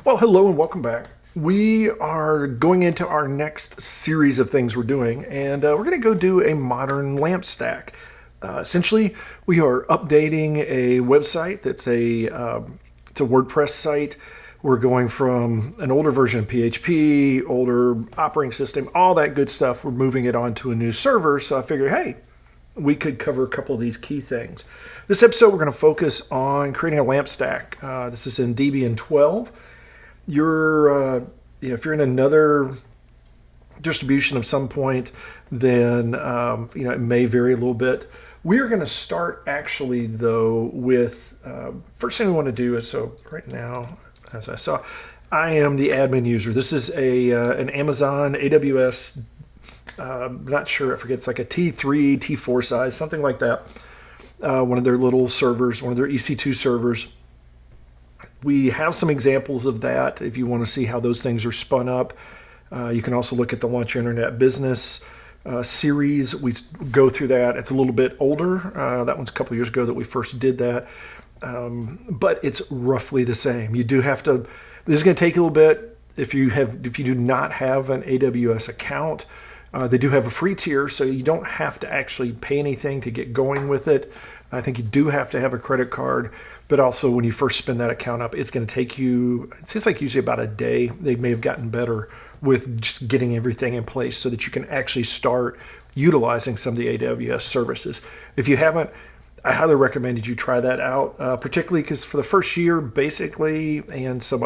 Well, hello and welcome back. We are going into our next series of things we're doing, and we're going to go do a modern lamp stack. Essentially, we are updating a website that's it's a WordPress site. We're going from an older version of PHP, older operating system, all that good stuff. We're moving it onto a new server, so I figured, hey, we could cover a couple of these key things. This episode, we're going to focus on creating a lamp stack. This is in Debian 12. If you're in another distribution of some point, then it may vary a little bit. We are going to start actually though with first thing we want to do is, so right now, as I saw, I am the admin user. This is an Amazon AWS. Not sure, I forget. It's like a T3, T4 size, something like that. One of their little servers, one of their EC2 servers. We have some examples of that if you want to see how those things are spun up. You can also look at the Launch Your Internet Business series. We go through that. It's a little bit older. That one's a couple years ago that we first did that. But it's roughly the same. You do have to, this is going to take a little bit if you do not have an AWS account. They do have a free tier, so you don't have to actually pay anything to get going with it. I think you do have to have a credit card, but also when you first spin that account up, it's going to take you, it seems like usually about a day. They may have gotten better with just getting everything in place so that you can actually start utilizing some of the AWS services. If you haven't, I highly recommend that you try that out, particularly because for the first year, basically, and some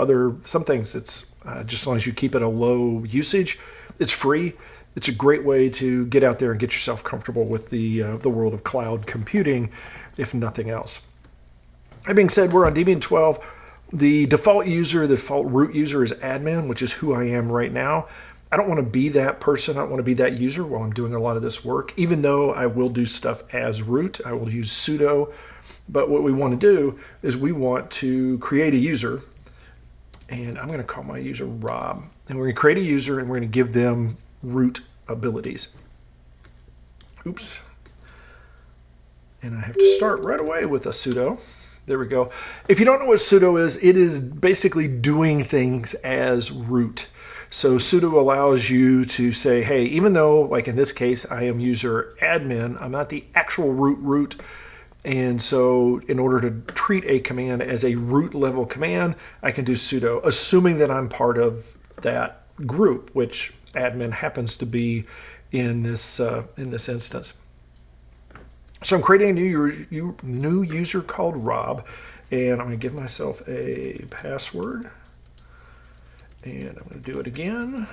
things, it's just as long as you keep it a low usage, it's free. It's a great way to get out there and get yourself comfortable with the world of cloud computing, if nothing else. That being said, we're on Debian 12. The default root user is admin, which is who I am right now. I don't want to be that person. I don't want to be that user while I'm doing a lot of this work, even though I will do stuff as root. I will use sudo. But what we want to do is we want to create a user, and I'm going to call my user Rob. And we're going to create a user, and we're going to give them root abilities. Oops. And I have to start right away with a sudo. There we go. If you don't know what sudo is, it is basically doing things as root. So sudo allows you to say, hey, even though, like in this case, I am user admin, I'm not the actual root. And so in order to treat a command as a root level command, I can do sudo, assuming that I'm part of that group, which admin happens to be in this instance. So I'm creating a new user called Rob, and I'm going to give myself a password, and I'm going to do it again.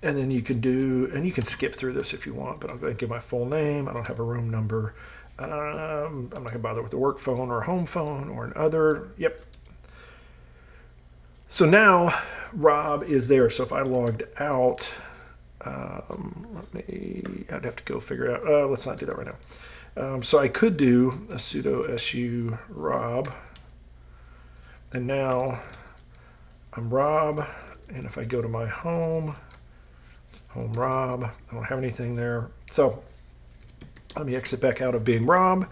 And then you can skip through this if you want, but I'm going to give my full name. I don't have a room number. I'm not going to bother with the work phone or home phone or an other. Yep. So now Rob is there. So if I logged out, I'd have to go figure out, let's not do that right now. So I could do a sudo su rob, and now I'm Rob, and if I go to my home Rob, I don't have anything there. So let me exit back out of being Rob.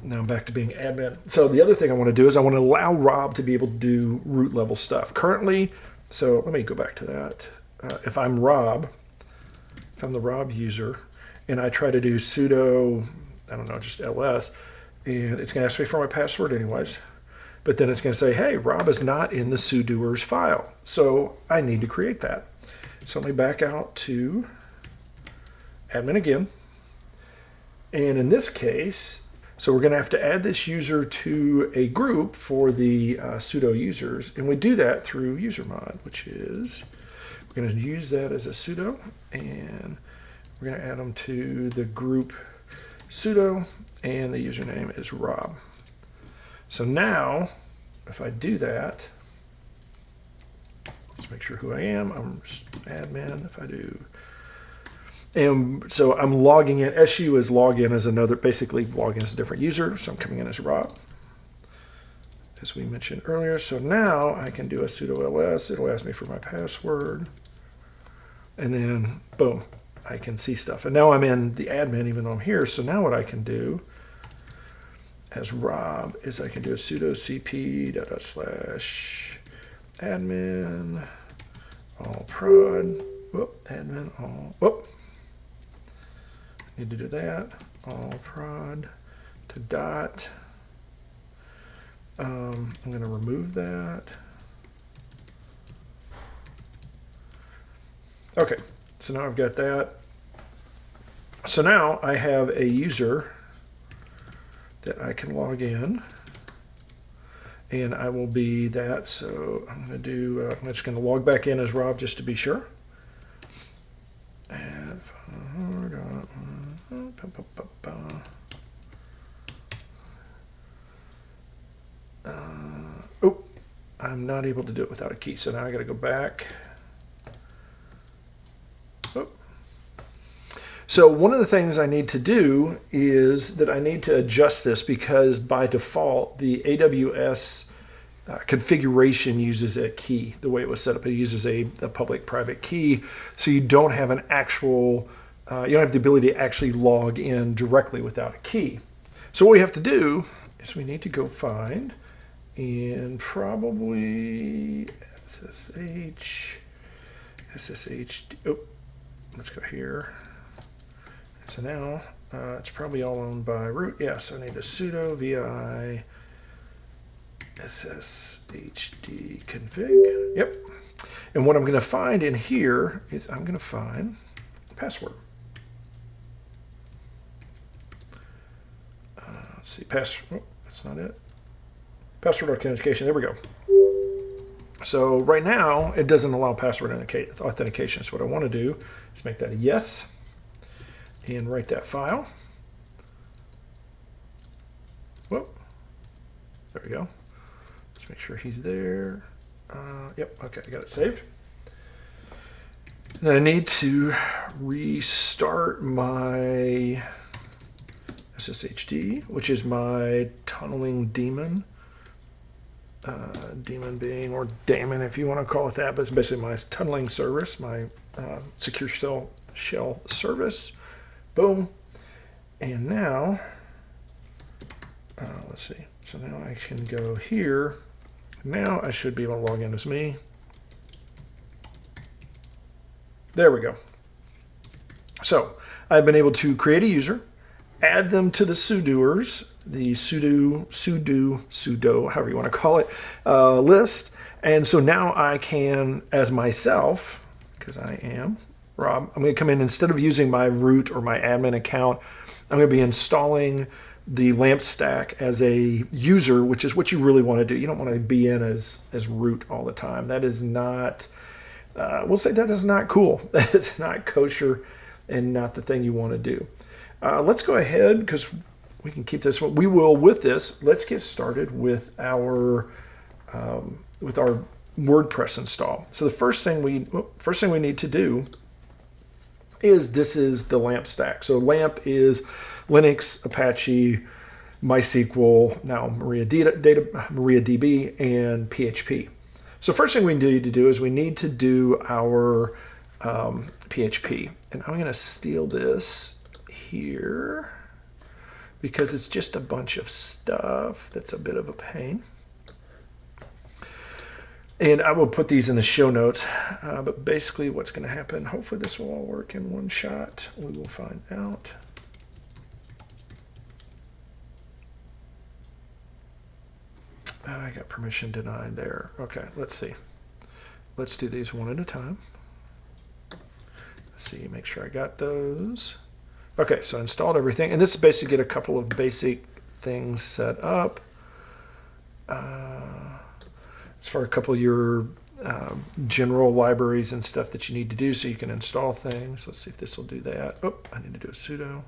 Now I'm back to being admin. So the other thing I want to do is I want to allow Rob to be able to do root level stuff. Currently, so let me go back to that. If I'm Rob, if I'm the Rob user, and I try to do sudo, I don't know, just ls, and it's going to ask me for my password anyways. But then it's going to say, hey, Rob is not in the sudoers file. So I need to create that. So let me back out to admin again. And in this case, so we're going to have to add this user to a group for the sudo users. And we do that through usermod, which is, we're going to use that as a sudo. And we're going to add them to the group sudo. And the username is Rob. So now, if I do that, let's make sure who I am. I'm just admin. If I do, and so I'm logging in. SU is login as another, basically login as a different user. So I'm coming in as Rob, as we mentioned earlier. So now I can do a sudo ls. It'll ask me for my password, and then boom, I can see stuff. And now I'm in the admin, even though I'm here. So now what I can do, as Rob is I can do a sudo cp / admin all prod, whoop, admin all, whoop. Need to do that, all prod to dot. I'm going to remove that. Okay, so now I've got that. So now I have a user that I can log in, and I will be that. So I'm going to do, I'm just going to log back in as Rob just to be sure. And, oh, I'm not able to do it without a key. So now I got to go back. Oh. So one of the things I need to do is that I need to adjust this, because by default, the AWS configuration uses a key. The way it was set up, it uses a public-private key. So you don't have an actual, you don't have the ability to actually log in directly without a key. So what we have to do is we need to go find in probably SSH, oh, let's go here. So now it's probably all owned by root. Yeah, so I need a sudo vi sshd config. Yep. And what I'm going to find in here is I'm going to find the password. Let's see, oh, that's not it. Password authentication, there we go. So right now, it doesn't allow password authentication. So what I want to do is make that a yes and write that file. Whoop. There we go. Let's make sure he's there. Yep, okay, I got it saved. Then I need to restart my SSHD, which is my tunneling daemon. Daemon being, or daemon if you want to call it that, but it's basically my tunneling service, my secure shell service. Boom. And now, let's see. So now I can go here. Now I should be able to log in as me. There we go. So I've been able to create a user, add them to the sudoers, the sudo, however you want to call it, list. And so now I can, as myself, because I am Rob, I'm going to come in, instead of using my root or my admin account, I'm going to be installing the LAMP stack as a user, which is what you really want to do. You don't want to be in as root all the time. That is not, we'll say that is not cool. That is not kosher and not the thing you want to do. Let's go ahead, because we can keep this. We will, with this, let's get started with our WordPress install. So the first thing we need to do is, this is the LAMP stack. So LAMP is Linux, Apache, MySQL, now MariaDB, and PHP. So first thing we need to do is we need to do our PHP. And I'm going to steal this here because it's just a bunch of stuff that's a bit of a pain. And I will put these in the show notes, but basically what's going to happen, hopefully this will all work in one shot. We will find out. I got permission denied there. Okay, let's see. Let's do these one at a time. Let's see, make sure I got those. Okay, so I installed everything. And this is basically get a couple of basic things set up. As far as a couple of your general libraries and stuff that you need to do so you can install things. Let's see if this will do that. Oh, I need to do a sudo.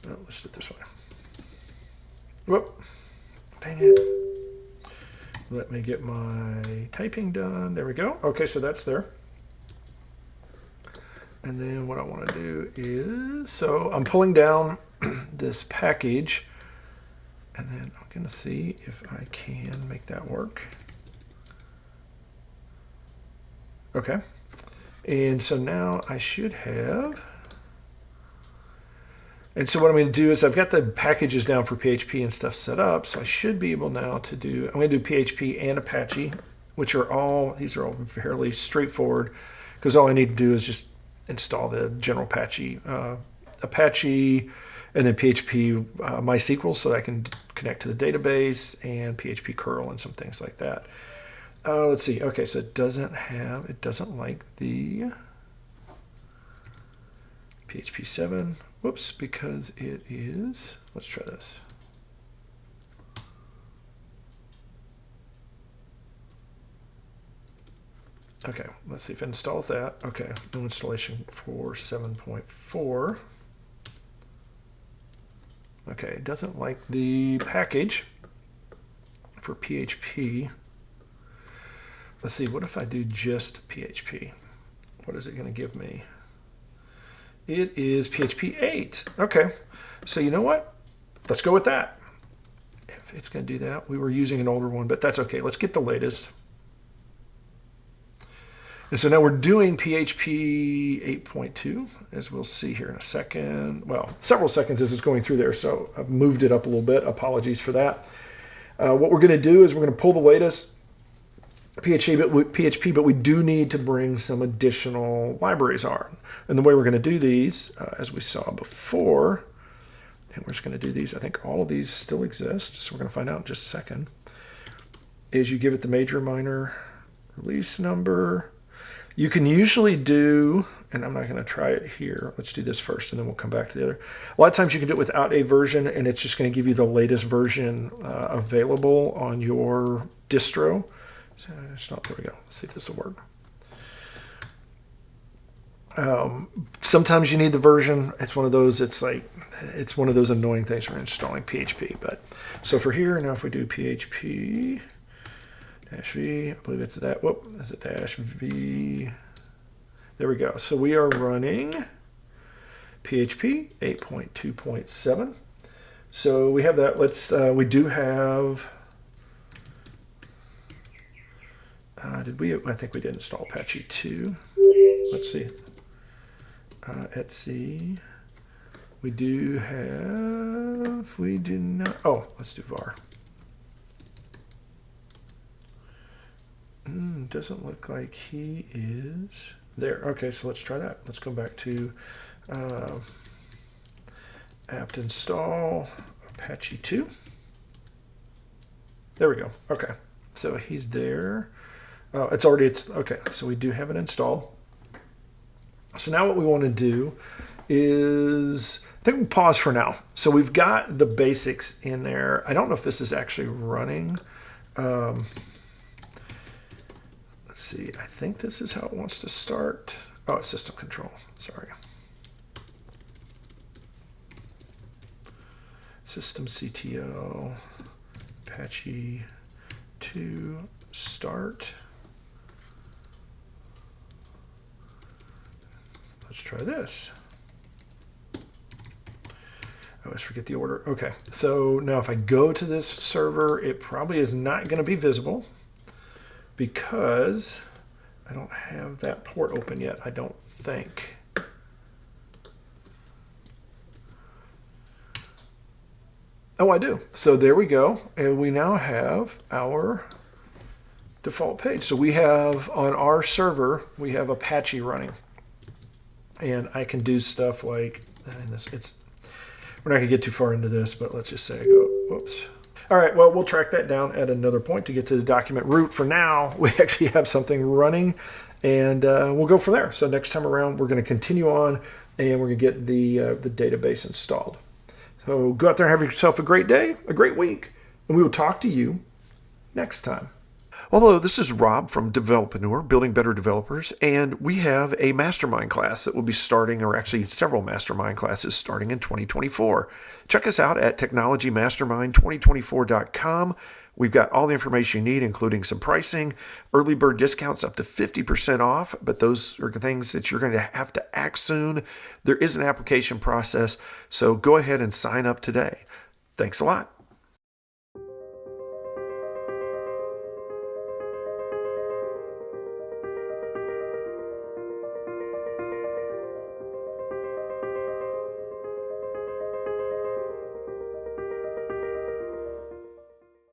Oh, let's do it this way. Whoop. Dang it. Let me get my typing done. There we go. Okay, so that's there. And then what I want to do is, so I'm pulling down this package, and then I'm going to see if I can make that work. Okay. And so now I should have And so what I'm going to do is I've got the packages down for PHP and stuff set up. So I should be able now to do, I'm going to do PHP and Apache, which are all, these are all fairly straightforward because all I need to do is just install the general Apache, and then PHP MySQL so that I can connect to the database, and PHP curl and some things like that. Let's see. Okay, so it doesn't like the PHP 7. Whoops, because it is, let's try this. Okay, let's see if it installs that. Okay, new installation for 7.4. Okay, it doesn't like the package for PHP. Let's see, what if I do just PHP? What is it going to give me? It is PHP 8. Okay, so you know what? Let's go with that. If it's going to do that, we were using an older one, but that's okay. Let's get the latest. And so now we're doing PHP 8.2, as we'll see here in a second. Well, several seconds as it's going through there, so I've moved it up a little bit. Apologies for that. What we're going to do is we're going to pull the latest PHP, but we do need to bring some additional libraries on. And the way we're going to do these, as we saw before, and we're just going to do these, I think all of these still exist, so we're going to find out in just a second, is you give it the major, minor, release number. You can usually do, and I'm not going to try it here. Let's do this first, and then we'll come back to the other. A lot of times you can do it without a version, and it's just going to give you the latest version available on your distro. So it's not, there we go. Let's see if this will work. Sometimes you need the version. It's one of those, it's one of those annoying things when installing PHP. But so for here, now if we do PHP -v, I believe it's that, whoop, is it -v? There we go. So we are running PHP 8.2.7. So we have that. Let's, we do have, did we, I think we did install Apache 2. Let's see. Etsy. We do have, we do not, oh, let's do var. Doesn't look like he is there. Okay, so let's try that. Let's go back to apt install Apache 2. There we go. Okay, so he's there. It's okay, so we do have it installed. So now what we want to do is, I think we'll pause for now. So we've got the basics in there. I don't know if this is actually running. Let's see, I think this is how it wants to start. Oh, it's system control, sorry. System CTO, Apache 2, start. Let's try this. I always forget the order. Okay, so now if I go to this server, it probably is not going to be visible because I don't have that port open yet, I don't think. Oh, I do. So there we go. And we now have our default page. So we have on our server, we have Apache running. And I can do stuff like, we're not gonna get too far into this, but let's just say I go, whoops. All right, well, we'll track that down at another point to get to the document root. For now, we actually have something running, and we'll go from there. So next time around, we're gonna continue on, and we're gonna get the database installed. So go out there and have yourself a great day, a great week, and we will talk to you next time. Hello, this is Rob from Developreneur, Building Better Developers, and we have a mastermind class that will be starting, or actually several mastermind classes starting in 2024. Check us out at technologymastermind2024.com. We've got all the information you need, including some pricing, early bird discounts up to 50% off, but those are things that you're going to have to act soon. There is an application process, so go ahead and sign up today. Thanks a lot.